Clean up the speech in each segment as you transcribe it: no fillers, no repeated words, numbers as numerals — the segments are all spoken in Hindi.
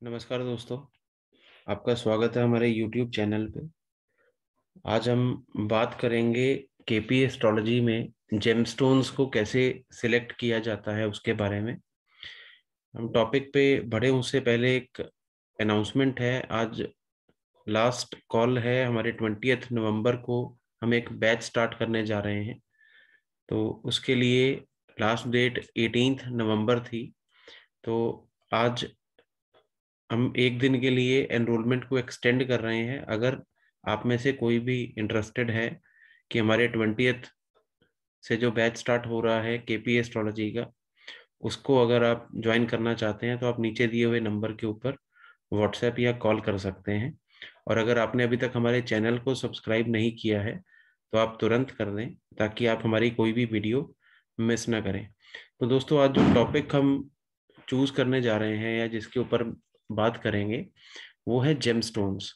नमस्कार दोस्तों, आपका स्वागत है हमारे YouTube चैनल पे। आज हम बात करेंगे केपी एस्ट्रोलॉजी में जेमस्टोन्स को कैसे सिलेक्ट किया जाता है उसके बारे में। हम टॉपिक पे बढ़े उससे पहले एक अनाउंसमेंट है। आज लास्ट कॉल है हमारे 20 नवंबर को। हम एक बैच स्टार्ट करने जा रहे हैं, तो उसके लिए लास्ट डेट 18 नवंबर थी। तो आज हम एक दिन के लिए एनरोलमेंट को एक्सटेंड कर रहे हैं। अगर आप में से कोई भी इंटरेस्टेड है कि हमारे 20th से जो बैच स्टार्ट हो रहा है केपी एस्ट्रोलॉजी का, उसको अगर आप ज्वाइन करना चाहते हैं तो आप नीचे दिए हुए नंबर के ऊपर व्हाट्सएप या कॉल कर सकते हैं। और अगर आपने अभी तक हमारे चैनल को सब्सक्राइब नहीं किया है तो आप तुरंत कर दें, ताकि आप हमारी कोई भी वीडियो मिस ना करें। तो दोस्तों, आज जो टॉपिक हम चूज करने जा रहे हैं या जिसके ऊपर बात करेंगे वो है जेमस्टोन्स।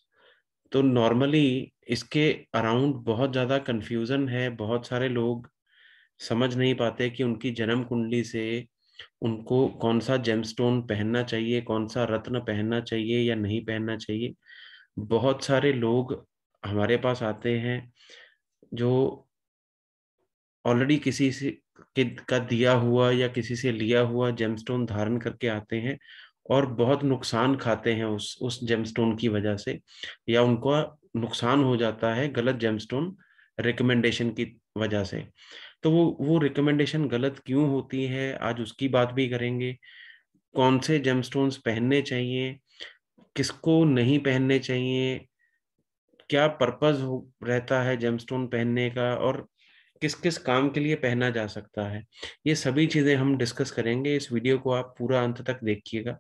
तो नॉर्मली इसके अराउंड बहुत ज़्यादा कंफ्यूजन है। बहुत सारे लोग समझ नहीं पाते कि उनकी जन्म कुंडली से उनको कौन सा जेमस्टोन पहनना चाहिए, कौन सा रत्न पहनना चाहिए या नहीं पहनना चाहिए। बहुत सारे लोग हमारे पास आते हैं जो ऑलरेडी किसी से का दिया हुआ या किसी से लिया हुआ जेमस्टोन धारण करके आते हैं और बहुत नुकसान खाते हैं उस जेमस्टोन की वजह से, या उनको नुकसान हो जाता है गलत जेमस्टोन रिकमेंडेशन की वजह से। तो वो रिकमेंडेशन गलत क्यों होती है, आज उसकी बात भी करेंगे। कौन से जेमस्टोन्स पहनने चाहिए, किसको नहीं पहनने चाहिए, क्या पर्पस हो रहता है जेमस्टोन पहनने का, और किस किस काम के लिए पहना जा सकता है। ये सभी चीजें हम डिस्कस करेंगे। इस वीडियो को आप पूरा अंत तक देखिएगा।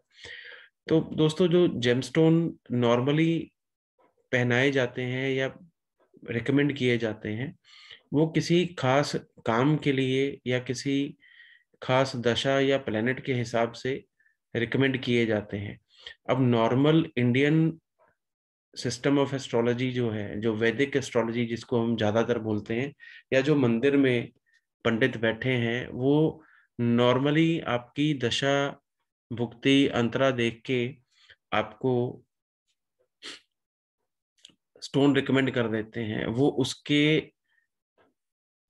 तो दोस्तों, जो जेमस्टोन नॉर्मली पहनाए जाते हैं या रिकमेंड किए जाते हैं, वो किसी खास काम के लिए या किसी खास दशा या प्लेनेट के हिसाब से रिकमेंड किए जाते हैं। अब normal Indian system of astrology जो है, जो वैदिक एस्ट्रोलॉजी जिसको हम ज्यादातर बोलते हैं, या जो मंदिर में पंडित बैठे हैं, वो नॉर्मली आपकी दशा भुक्ति अंतरा देख के आपको स्टोन रिकमेंड कर देते हैं। वो उसके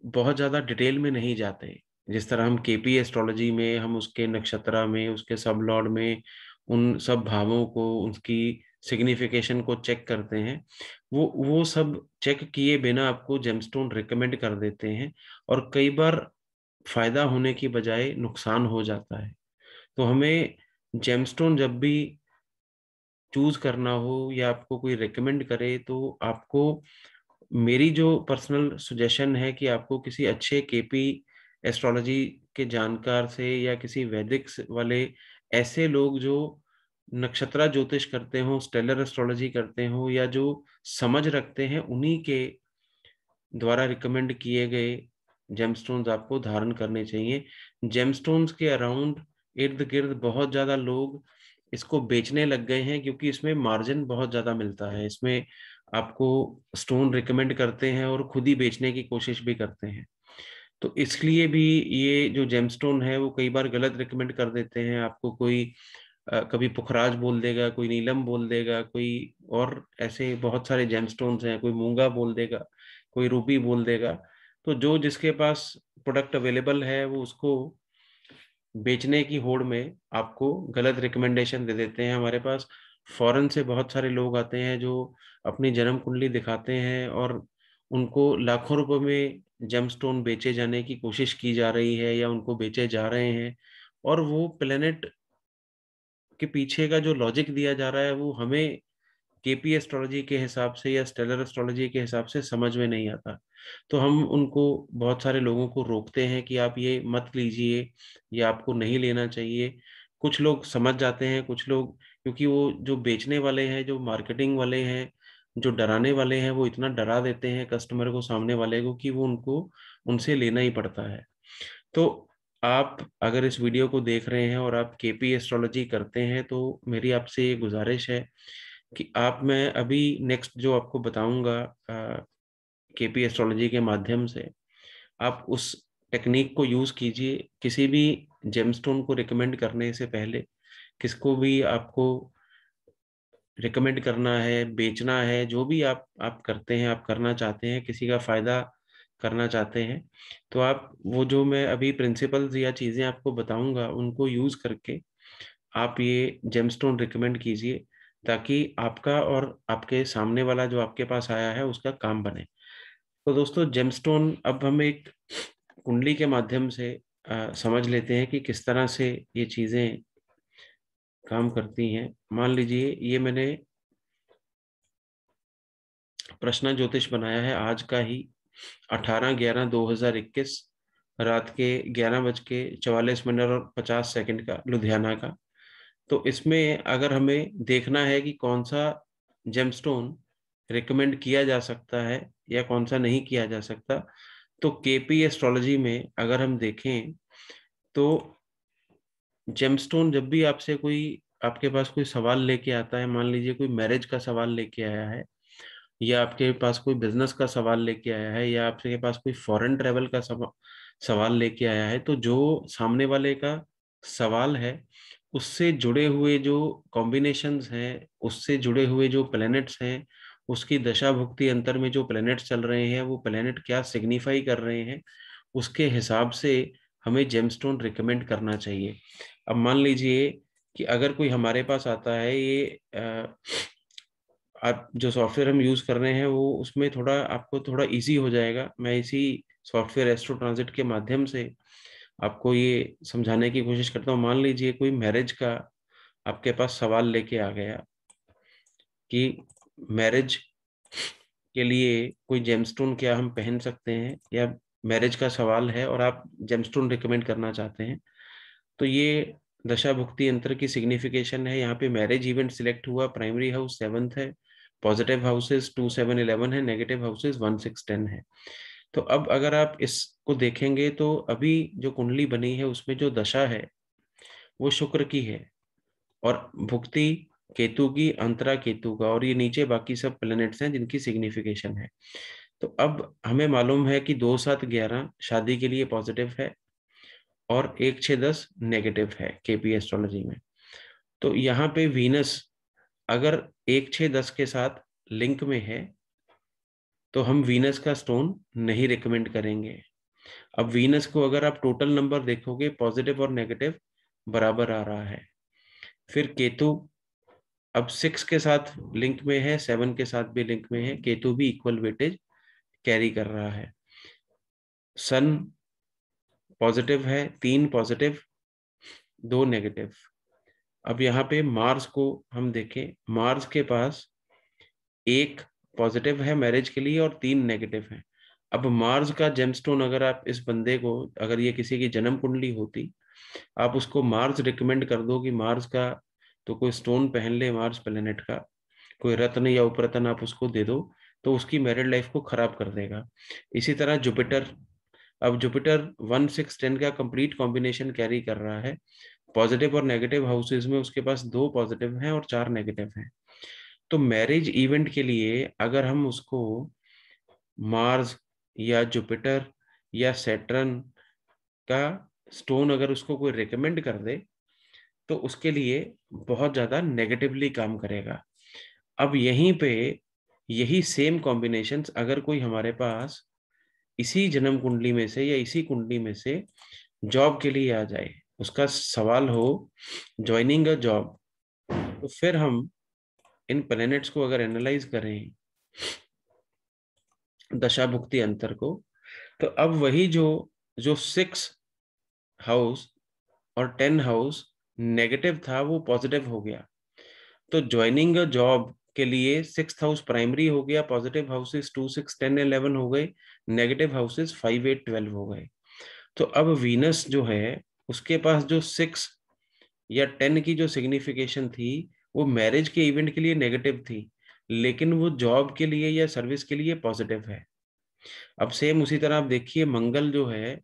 बहुत ज्यादा डिटेल में नहीं जाते। जिस तरह हम केपी एस्ट्रोलॉजी में हम उसके नक्षत्रा में, उसके सब लॉर्ड में, उन सब भावों को, उसकी सिग्निफिकेशन को चेक करते हैं, वो सब चेक किए बिना आपको जेमस्टोन रिकमेंड कर देते हैं। और कई बार फायदा होने की बजाय नुकसान हो जाता है। तो हमें जेमस्टोन जब भी चूज करना हो या आपको कोई रिकमेंड करे, तो आपको, मेरी जो पर्सनल सुजेशन है कि आपको किसी अच्छे केपी एस्ट्रोलॉजी के जानकार से या किसी वैदिक वाले ऐसे लोग जो नक्षत्रा ज्योतिष करते हो, स्टेलर एस्ट्रोलॉजी करते हो, या जो समझ रखते हैं, उन्हीं के द्वारा रिकमेंड किए गए जेमस्टोन्स आपको धारण करने चाहिए। जेमस्टोन्स के अराउंड इर्द गिर्द बहुत ज्यादा लोग इसको बेचने लग गए हैं, क्योंकि इसमें मार्जिन बहुत ज्यादा मिलता है। इसमें आपको स्टोन रिकमेंड करते हैं और खुद ही बेचने की कोशिश भी करते हैं। तो इसलिए भी ये जो जेमस्टोन है वो कई बार गलत रिकमेंड कर देते हैं आपको। कोई कभी पुखराज बोल देगा, कोई नीलम बोल देगा, कोई और ऐसे बहुत सारे जेमस्टोन्स हैं, कोई मूंगा बोल देगा, कोई रूबी बोल देगा। तो जो जिसके पास प्रोडक्ट अवेलेबल है वो उसको बेचने की होड़ में आपको गलत रिकमेंडेशन दे देते हैं। हमारे पास फॉरेन से बहुत सारे लोग आते हैं जो अपनी जन्म कुंडली दिखाते हैं, और उनको लाखों रुपए में जेमस्टोन बेचे जाने की कोशिश की जा रही है या उनको बेचे जा रहे हैं। और वो प्लेनेट के पीछे का जो लॉजिक दिया जा रहा है वो हमें केपी एस्ट्रोलॉजी के हिसाब से या स्टेलर एस्ट्रोलॉजी के हिसाब से समझ में नहीं आता। तो हम उनको, बहुत सारे लोगों को रोकते हैं कि आप ये मत लीजिए, ये आपको नहीं लेना चाहिए। कुछ लोग समझ जाते हैं, कुछ लोग, क्योंकि वो जो बेचने वाले हैं, जो मार्केटिंग वाले हैं, जो डराने वाले हैं, वो इतना डरा देते हैं कस्टमर को, सामने वाले को, कि वो उनको उनसे लेना ही पड़ता है। तो आप अगर इस वीडियो को देख रहे हैं और आप केपी एस्ट्रोलॉजी करते हैं, तो मेरी आपसे ये गुजारिश है कि आप, मैं अभी नेक्स्ट जो आपको बताऊंगा केपी एस्ट्रोलॉजी के माध्यम से, आप उस टेक्निक को यूज कीजिए। किसी भी जेमस्टोन को रिकमेंड करने से पहले, किसको भी आपको रिकमेंड करना है, बेचना है, जो भी आप करते हैं, आप करना चाहते हैं, किसी का फायदा करना चाहते हैं, तो आप वो जो मैं अभी प्रिंसिपल्स या चीजें आपको बताऊंगा उनको यूज करके आप ये जेमस्टोन रिकमेंड कीजिए, ताकि आपका और आपके सामने वाला जो आपके पास आया है उसका काम बने। तो दोस्तों, जेमस्टोन अब हम एक कुंडली के माध्यम से समझ लेते हैं कि किस तरह से ये चीजें काम करती हैं। मान लीजिए ये मैंने प्रश्न ज्योतिष बनाया है आज का ही, 18/11/2021 रात के 11:44 का, लुधियाना का। तो इसमें अगर हमें देखना है कि कौन सा जेमस्टोन रिकमेंड किया जा सकता है या कौन सा नहीं किया जा सकता, तो केपी एस्ट्रोलॉजी में अगर हम देखें तो जेमस्टोन जब भी आपसे कोई, आपके पास कोई सवाल लेके आता है, मान लीजिए कोई मैरिज का सवाल लेके आया है, या आपके पास कोई बिजनेस का सवाल लेके आया है, या आपके पास कोई फॉरेन ट्रेवल का सवाल लेके आया है, तो जो सामने वाले का सवाल है उससे जुड़े हुए जो कॉम्बिनेशंस हैं, उससे जुड़े हुए जो प्लैनेट्स हैं, उसकी दशा भुक्ति अंतर में जो प्लैनेट्स चल रहे हैं, वो प्लैनेट क्या सिग्निफाई कर रहे हैं, उसके हिसाब से हमें जेमस्टोन रिकमेंड करना चाहिए। अब मान लीजिए कि अगर कोई हमारे पास आता है, ये आप जो सॉफ्टवेयर हम यूज कर रहे हैं वो उसमें थोड़ा आपको थोड़ा इजी हो जाएगा। मैं इसी सॉफ्टवेयर एस्ट्रो ट्रांजिट के माध्यम से आपको ये समझाने की कोशिश करता हूँ। मान लीजिए कोई मैरिज का आपके पास सवाल लेके आ गया कि मैरिज के लिए कोई जेमस्टोन क्या हम पहन सकते हैं, या मैरिज का सवाल है और आप जेमस्टोन रिकमेंड करना चाहते हैं। तो ये दशा भुक्ति यंत्र की सिग्निफिकेशन है। यहाँ पे मैरिज इवेंट सिलेक्ट हुआ, प्राइमरी हाउस 7th है, पॉजिटिव हाउसेस 2, 7, 11 है, नेगेटिव हाउसेस 1, 6, 10 है। तो अब अगर आप इसको देखेंगे तो अभी जो कुंडली बनी है उसमें जो दशा है वो शुक्र की है, और भुक्ति केतु की, अंतरा केतु का, और ये नीचे बाकी सब प्लैनेट्स हैं जिनकी सिग्निफिकेशन है। तो अब हमें मालूम है कि 2, 7, 11 शादी के लिए पॉजिटिव है, और 1, 6, 10 नेगेटिव है केपी एस्ट्रोलॉजी में। तो यहाँ पे वीनस अगर 1, 6, 10 के साथ लिंक में है तो हम वीनस का स्टोन नहीं रिकमेंड करेंगे। अब वीनस को अगर आप टोटल नंबर देखोगे, पॉजिटिव और नेगेटिव बराबर आ रहा है। फिर केतु अब 6 के साथ लिंक में है, 7 के साथ भी लिंक में है, केतु भी इक्वल वेटेज कैरी कर रहा है। सन पॉजिटिव है, 3 पॉजिटिव 2 नेगेटिव। अब यहाँ पे मार्स को हम देखें, मार्स के पास 1 पॉजिटिव है मैरिज के लिए और 3 नेगेटिव है। अब मार्स का जेमस्टोन अगर आप इस बंदे को, अगर ये किसी की जन्म कुंडली होती, आप उसको मार्स रिकमेंड कर दो कि मार्स का तो कोई स्टोन पहन ले, मार्स प्लेनेट का कोई रत्न या उपरत्न आप उसको दे दो, तो उसकी मैरिड लाइफ को खराब कर देगा। इसी तरह जुपिटर, अब जुपिटर 1, 6, 10 का कंप्लीट कॉम्बिनेशन कैरी कर रहा है। पॉजिटिव और नेगेटिव हाउसेज में उसके पास 2 पॉजिटिव हैं और 4 नेगेटिव हैं। तो मैरिज इवेंट के लिए अगर हम उसको मार्स या जुपिटर या सैटर्न का स्टोन अगर उसको कोई रिकमेंड कर दे, तो उसके लिए बहुत ज्यादा नेगेटिवली काम करेगा। अब यहीं पे यही सेम कॉम्बिनेशंस अगर कोई हमारे पास इसी जन्म कुंडली में से या इसी कुंडली में से जॉब के लिए आ जाए, उसका सवाल हो ज्वाइनिंग अ जॉब, तो फिर हम इन प्लैनेट्स को अगर एनालाइज करें दशा भुक्ति अंतर को, तो अब वही जो जो 6 हाउस और 10 हाउस नेगेटिव था वो पॉजिटिव हो गया। तो ज्वाइनिंग अ जॉब के लिए 6th हाउस प्राइमरी हो गया, पॉजिटिव हाउसेस 2, 6, 10, 11 हो गए, नेगेटिव हाउसेस 5, 8, 12 हो गए। तो अब वीनस जो है उसके पास जो 6 या 10 की जो सिग्निफिकेशन थी वो मैरिज के इवेंट के लिए नेगेटिव थी, लेकिन वो जॉब के लिए या सर्विस के लिए पॉजिटिव है। अब सेम उसी तरह आप देखिए, मंगल जो है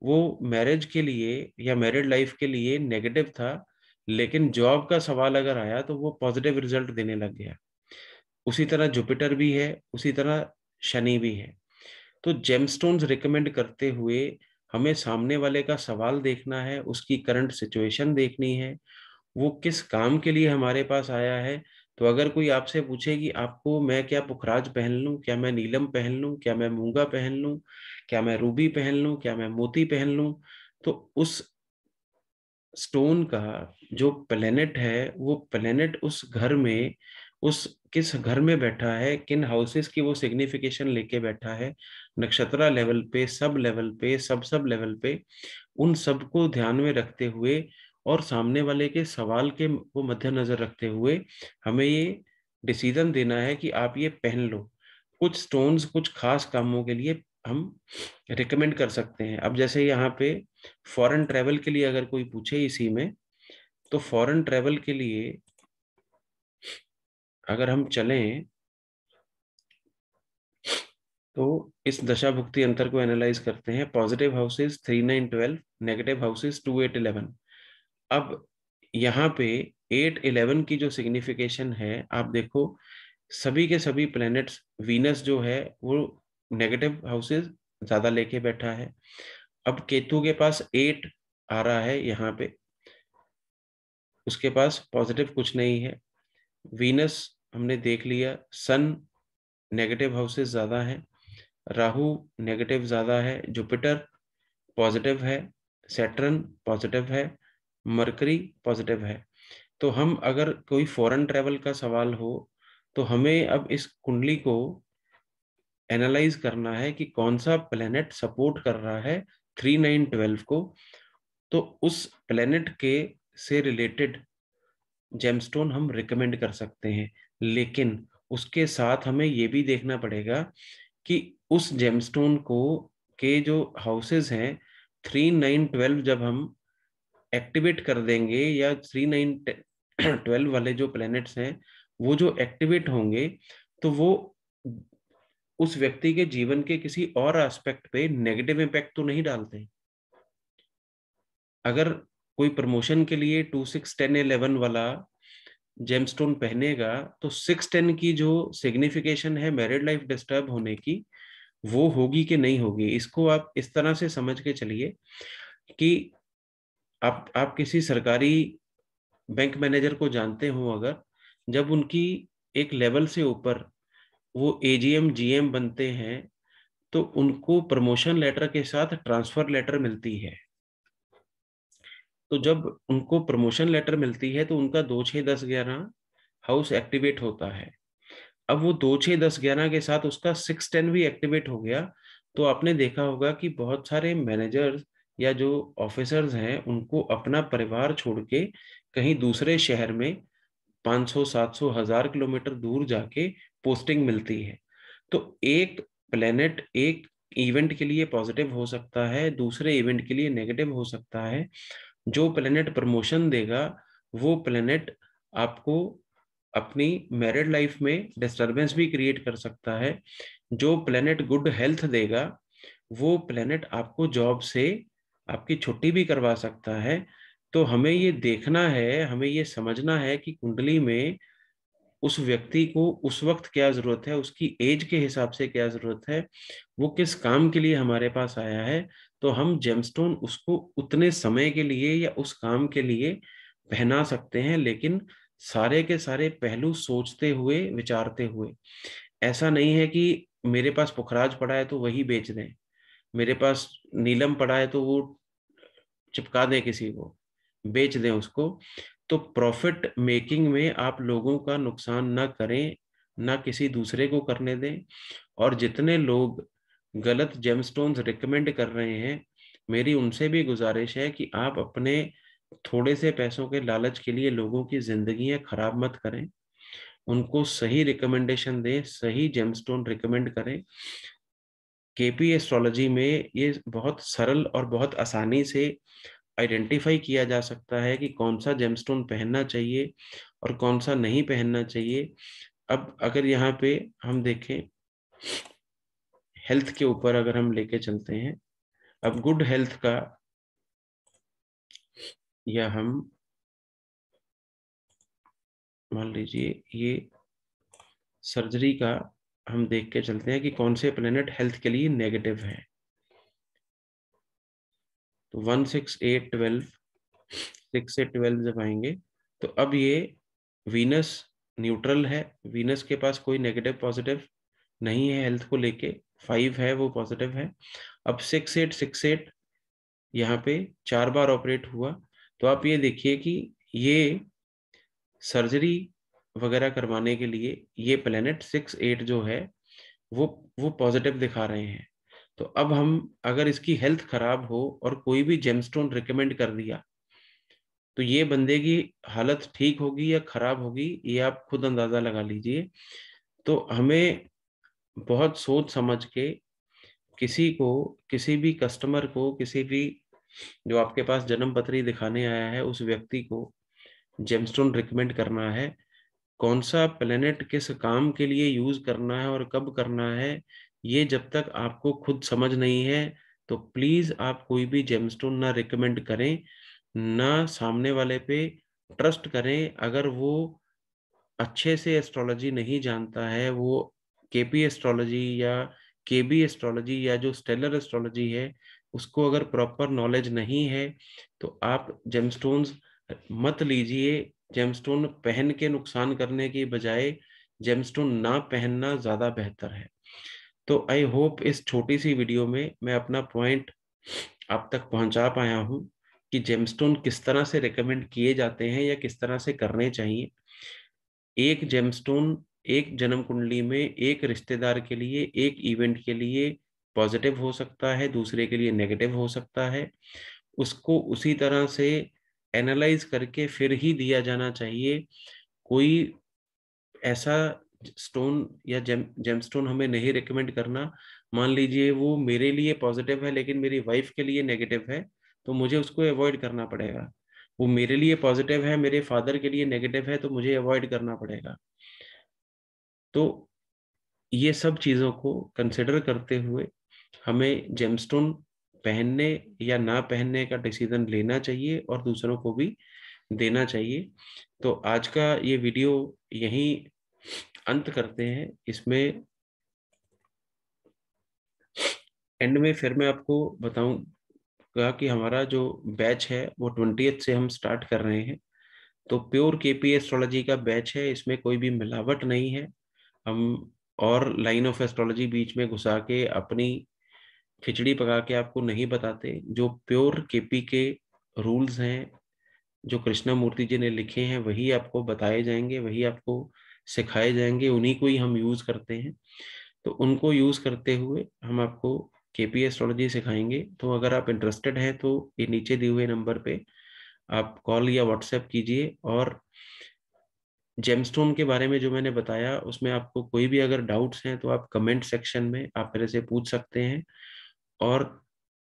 वो मैरिज के लिए या मैरिड लाइफ के लिए नेगेटिव था, लेकिन जॉब का सवाल अगर आया तो वो पॉजिटिव रिजल्ट देने लग गया। उसी तरह जुपिटर भी है, उसी तरह शनि भी है। तो जेमस्टोन्स रिकमेंड करते हुए हमें सामने वाले का सवाल देखना है, उसकी करंट सिचुएशन देखनी है, वो किस काम के लिए हमारे पास आया है, तो अगर कोई आपसे पूछे कि आपको मैं क्या पुखराज पहन लूं, क्या मैं नीलम पहन लूं, क्या मैं मूंगा पहन लूं, क्या मैं रूबी पहन लूं, क्या मैं मोती पहन लूं, तो उस स्टोन का जो प्लेनेट है, वो प्लेनेट उस घर में, उस किस घर में बैठा है, किन हाउसेस की वो सिग्निफिकेशन लेके बैठा है, नक्षत्रा लेवल पे, सब लेवल पे, सब सब लेवल पे, उन सबको ध्यान में रखते हुए और सामने वाले के सवाल के को मद्देनजर रखते हुए हमें ये डिसीजन देना है कि आप ये पहन लो। कुछ स्टोन्स कुछ खास कामों के लिए हम रिकमेंड कर सकते हैं। अब जैसे यहाँ पे फॉरेन ट्रेवल के लिए अगर कोई पूछे इसी में, तो फॉरेन ट्रेवल के लिए अगर हम चलें तो इस दशा भुक्ति अंतर को एनालाइज करते हैं। Positive houses 3 9 12, negative houses 2 8 11। अब यहाँ पे 8 11 की जो सिग्निफिकेशन है, आप देखो सभी के सभी प्लैनेट्स, वीनस जो है वो नेगेटिव हाउसेस ज्यादा लेके बैठा है। अब केतु के पास 8 आ रहा है यहाँ पे, उसके पास पॉजिटिव कुछ नहीं है। वीनस हमने देख लिया, सन नेगेटिव हाउसेस ज्यादा है, राहु नेगेटिव ज्यादा है, जुपिटर पॉजिटिव है, सैटर्न पॉजिटिव है, मरकरी पॉजिटिव है। तो हम अगर कोई फॉरेन ट्रेवल का सवाल हो तो हमें अब इस कुंडली को एनालाइज करना है कि कौन सा प्लेनेट सपोर्ट कर रहा है 3 9 12 को। तो उस प्लेनेट के से रिलेटेड जेमस्टोन हम रिकमेंड कर सकते हैं, लेकिन उसके साथ हमें ये भी देखना पड़ेगा कि उस जेमस्टोन को के जो हाउसेस हैं 3 9 12 जब हम एक्टिवेट कर देंगे, या 3 9 12 वाले जो प्लैनेट्स हैं वो जो एक्टिवेट होंगे, तो वो उस व्यक्ति के जीवन के किसी और एस्पेक्ट पे नेगेटिव इम्पैक्ट तो नहीं डालते। अगर कोई प्रमोशन के लिए 2 6 10 11 वाला जेमस्टोन पहनेगा, तो 6 10 की जो सिग्निफिकेशन है मैरिड लाइफ डिस्टर्ब होने की, वो होगी कि नहीं होगी। इसको आप इस तरह से समझ के चलिए कि आप किसी सरकारी बैंक मैनेजर को जानते हो, अगर जब उनकी एक लेवल से ऊपर वो एजीएम जीएम बनते हैं, तो उनको प्रमोशन लेटर के साथ ट्रांसफर लेटर मिलती है। तो जब उनको प्रमोशन लेटर मिलती है तो उनका 2 6 10 11 हाउस एक्टिवेट होता है। अब वो 2 6 10 11 के साथ उसका 6 10 भी एक्टिवेट हो गया, तो आपने देखा होगा कि बहुत सारे मैनेजर्स या जो ऑफिसर्स हैं उनको अपना परिवार छोड़ के कहीं दूसरे शहर में 500 700 1000 किलोमीटर दूर जाके पोस्टिंग मिलती है। तो एक प्लेनेट एक इवेंट के लिए पॉजिटिव हो सकता है, दूसरे इवेंट के लिए नेगेटिव हो सकता है। जो प्लेनेट प्रमोशन देगा वो प्लेनेट आपको अपनी मैरिड लाइफ में डिस्टरबेंस भी क्रिएट कर सकता है। जो प्लेनेट गुड हेल्थ देगा वो प्लेनेट आपको जॉब से आपकी छुट्टी भी करवा सकता है। तो हमें ये देखना है, हमें ये समझना है कि कुंडली में उस व्यक्ति को उस वक्त क्या जरूरत है, उसकी एज के हिसाब से क्या जरूरत है, वो किस काम के लिए हमारे पास आया है। तो हम जेमस्टोन उसको उतने समय के लिए या उस काम के लिए पहना सकते हैं, लेकिन सारे के सारे पहलू सोचते हुए विचारते हुए। ऐसा नहीं है कि मेरे पास पुखराज पड़ा है तो वही बेच दें, मेरे पास नीलम पड़ा है तो वो चिपका दें किसी को, बेच दें उसको। तो प्रॉफिट मेकिंग में आप लोगों का नुकसान ना करें, ना किसी दूसरे को करने दें। और जितने लोग गलत जेमस्टोन्स रिकमेंड कर रहे हैं, मेरी उनसे भी गुजारिश है कि आप अपने थोड़े से पैसों के लालच के लिए लोगों की जिंदगियां खराब मत करें। उनको सही रिकमेंडेशन दें, सही जेमस्टोन रिकमेंड करें। केपी एस्ट्रोलॉजी में ये बहुत सरल और बहुत आसानी से आइडेंटिफाई किया जा सकता है कि कौन सा जेमस्टोन पहनना चाहिए और कौन सा नहीं पहनना चाहिए। अब अगर यहाँ पे हम देखें हेल्थ के ऊपर, अगर हम लेके चलते हैं अब गुड हेल्थ का, या हम मान लीजिए ये सर्जरी का, हम देख के चलते हैं कि कौन से प्लेनेट हेल्थ के लिए नेगेटिव है। तो 1 6 8 12, 6 से 12 जब आएंगे तो अब ये वीनस न्यूट्रल है, वीनस के पास कोई नेगेटिव पॉजिटिव नहीं है हेल्थ को लेके, 5 है वो पॉजिटिव है। अब 6-8-6-8 यहाँ पे 4 बार ऑपरेट हुआ, तो आप ये देखिए कि ये सर्जरी वगैरह करवाने के लिए ये प्लेनेट 6-8 जो है वो पॉजिटिव दिखा रहे हैं। तो अब हम अगर इसकी हेल्थ खराब हो और कोई भी जेमस्टोन रिकमेंड कर दिया, तो ये बंदे की हालत ठीक होगी या खराब होगी, ये आप खुद अंदाजा लगा लीजिए। तो हमें बहुत सोच समझ के किसी को, किसी भी कस्टमर को, किसी भी जो आपके पास जन्म पत्री दिखाने आया है उस व्यक्ति को जेमस्टोन रिकमेंड करना है। कौन सा प्लेनेट किस काम के लिए यूज करना है और कब करना है, ये जब तक आपको खुद समझ नहीं है तो प्लीज आप कोई भी जेमस्टोन ना रिकमेंड करें, ना सामने वाले पे ट्रस्ट करें। अगर वो अच्छे से एस्ट्रोलॉजी नहीं जानता है, वो केपी एस्ट्रोलॉजी या केबी एस्ट्रोलॉजी या जो स्टेलर एस्ट्रोलॉजी है उसको अगर प्रॉपर नॉलेज नहीं है, तो आप जेमस्टोन्स मत लीजिए। जेमस्टोन पहन के नुकसान करने की बजाय जेमस्टोन ना पहनना ज्यादा बेहतर है। तो आई होप इस छोटी सी वीडियो में मैं अपना पॉइंट आप तक पहुंचा पाया हूं कि जेमस्टोन किस तरह से रिकमेंड किए जाते हैं या किस तरह से करने चाहिए। एक जेमस्टोन एक जन्म कुंडली में एक रिश्तेदार के लिए, एक इवेंट के लिए पॉजिटिव हो सकता है, दूसरे के लिए नेगेटिव हो सकता है। उसको उसी तरह से एनालाइज करके फिर ही दिया जाना चाहिए। कोई ऐसा स्टोन या जेमस्टोन हमें नहीं रिकमेंड करना। मान लीजिए वो मेरे लिए पॉजिटिव है लेकिन मेरी वाइफ के लिए नेगेटिव है, तो मुझे उसको अवॉइड करना पड़ेगा। वो मेरे लिए पॉजिटिव है, मेरे फादर के लिए नेगेटिव है, तो मुझे अवॉइड करना पड़ेगा। तो ये सब चीजों को कंसिडर करते हुए हमें जेमस्टोन पहनने या ना पहनने का डिसीजन लेना चाहिए और दूसरों को भी देना चाहिए। तो आज का ये वीडियो यहीं अंत करते हैं। इसमें एंड में फिर मैं आपको बताऊंगा कि हमारा जो बैच है वो 20th से हम स्टार्ट कर रहे हैं। तो प्योर केपी एस्ट्रोलॉजी का बैच है, इसमें कोई भी मिलावट नहीं है। हम और लाइन ऑफ एस्ट्रोलॉजी बीच में घुसा के अपनी खिचड़ी पका के आपको नहीं बताते। जो प्योर केपी के रूल्स हैं, जो कृष्णा मूर्ति जी ने लिखे हैं, वही आपको बताए जाएंगे, वही आपको सिखाए जाएंगे, उन्हीं को ही हम यूज करते हैं। तो उनको यूज करते हुए हम आपको केपी एस्ट्रोलॉजी सिखाएंगे। तो अगर आप इंटरेस्टेड हैं तो ये नीचे दिए हुए नंबर पे आप कॉल या व्हाट्सएप कीजिए। और जेमस्टोन के बारे में जो मैंने बताया उसमें आपको कोई भी अगर डाउट्स हैं तो आप कमेंट सेक्शन में आप मेरे से पूछ सकते हैं। और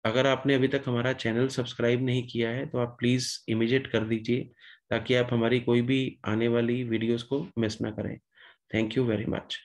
अगर आपने अभी तक हमारा चैनल सब्सक्राइब नहीं किया है तो आप प्लीज़ इमीडिएट कर दीजिए, ताकि आप हमारी कोई भी आने वाली वीडियोस को मिस ना करें। Thank you very much.